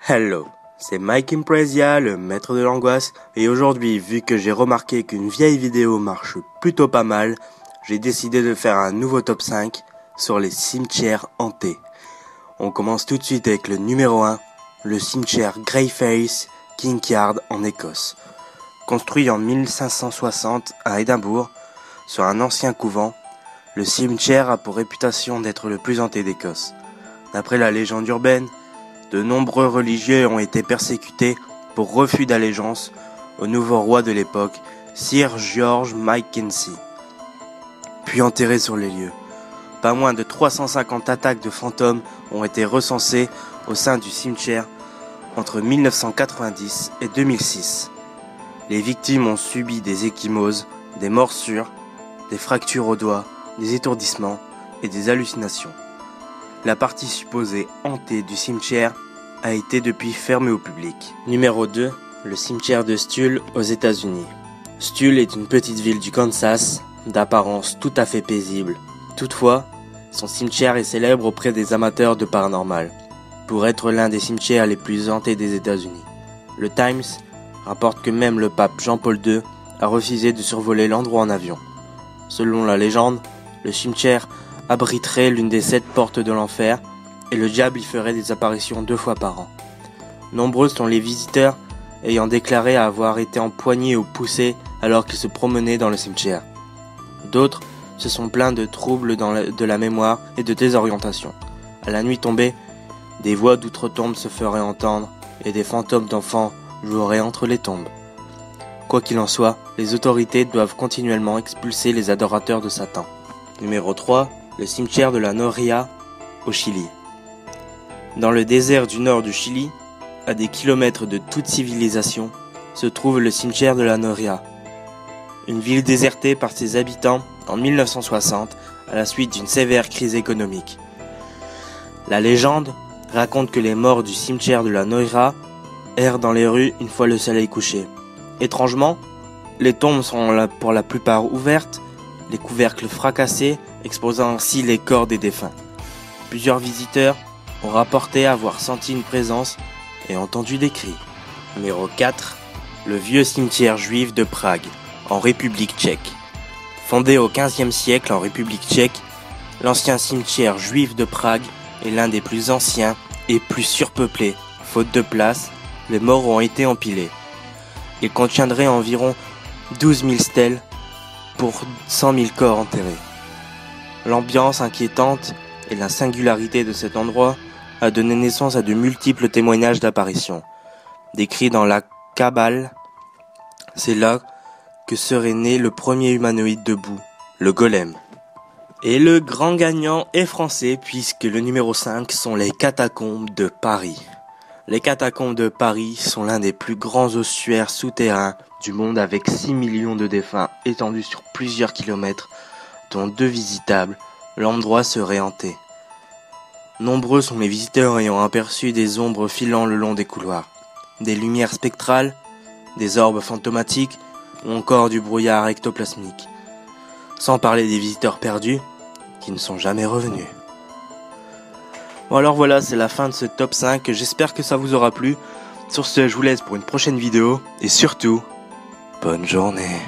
Hello, c'est Mike Imprezia, le maître de l'angoisse, et aujourd'hui, vu que j'ai remarqué qu'une vieille vidéo marche plutôt pas mal, j'ai décidé de faire un nouveau top 5 sur les cimetières hantés. On commence tout de suite avec le numéro 1, le cimetière Greyface, Kinkyard en Écosse. Construit en 1560 à Édimbourg, sur un ancien couvent, le cimetière a pour réputation d'être le plus hanté d'Écosse. D'après la légende urbaine, de nombreux religieux ont été persécutés pour refus d'allégeance au nouveau roi de l'époque, Sir George Mackenzie, puis enterrés sur les lieux. Pas moins de 350 attaques de fantômes ont été recensées au sein du cimetière entre 1990 et 2006. Les victimes ont subi des ecchymoses, des morsures, des fractures aux doigts, des étourdissements et des hallucinations. La partie supposée hantée du cimetière a été depuis fermée au public. Numéro 2, le cimetière de Stull aux États-Unis. Stull est une petite ville du Kansas, d'apparence tout à fait paisible. Toutefois, son cimetière est célèbre auprès des amateurs de paranormal, pour être l'un des cimetières les plus hantés des États-Unis. Le Times rapporte que même le pape Jean-Paul II a refusé de survoler l'endroit en avion. Selon la légende, le cimetière abriterait l'une des 7 portes de l'enfer et le diable y ferait des apparitions 2 fois par an. Nombreux sont les visiteurs ayant déclaré avoir été empoignés ou poussés alors qu'ils se promenaient dans le cimetière. D'autres se sont plaints de troubles de la mémoire et de désorientation. À la nuit tombée, des voix d'outre-tombe se feraient entendre et des fantômes d'enfants joueraient entre les tombes. Quoi qu'il en soit, les autorités doivent continuellement expulser les adorateurs de Satan. Numéro 3, le cimetière de la Noria au Chili. Dans le désert du nord du Chili, à des kilomètres de toute civilisation, se trouve le cimetière de la Noria, une ville désertée par ses habitants en 1960 à la suite d'une sévère crise économique. La légende raconte que les morts du cimetière de la Noria errent dans les rues une fois le soleil couché. Étrangement, les tombes sont pour la plupart ouvertes, les couvercles fracassés, exposant ainsi les corps des défunts. Plusieurs visiteurs ont rapporté avoir senti une présence et entendu des cris. Numéro 4, le vieux cimetière juif de Prague, en République tchèque. Fondé au XVe siècle en République tchèque, l'ancien cimetière juif de Prague est l'un des plus anciens et plus surpeuplés. Faute de place, les morts ont été empilés. Il contiendrait environ 12 000 stèles pour 100 000 corps enterrés. L'ambiance inquiétante et la singularité de cet endroit a donné naissance à de multiples témoignages d'apparitions. Décrits dans la Kabbale, c'est là que serait né le premier humanoïde debout, le golem. Et le grand gagnant est français puisque le numéro 5 sont les catacombes de Paris. Les catacombes de Paris sont l'un des plus grands ossuaires souterrains du monde avec 6 millions de défunts étendus sur plusieurs kilomètres, dont 2 visitables. L'endroit serait hanté. Nombreux sont les visiteurs ayant aperçu des ombres filant le long des couloirs, des lumières spectrales, des orbes fantomatiques ou encore du brouillard ectoplasmique. Sans parler des visiteurs perdus qui ne sont jamais revenus. Bon alors voilà, c'est la fin de ce top 5, j'espère que ça vous aura plu. Sur ce, je vous laisse pour une prochaine vidéo et surtout, bonne journée.